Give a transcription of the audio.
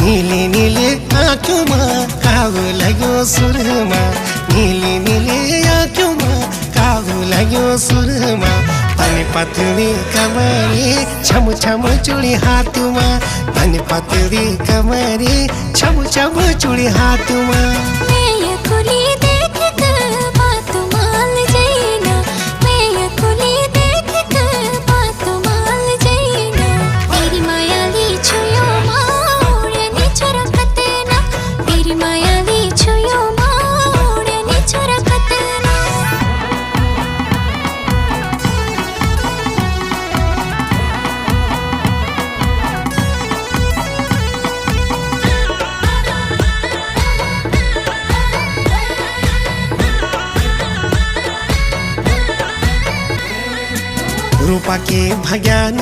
नीले नीले आँखोमा कागो लाग्यो सुरमा नीले नीले आँखोमा कागो लाग्यो सुरमा तनी पतली कमरे छम छम चुडी हातमा तनी पतली कमरे छम छम चुडी हातमा रूपा के भज्ञान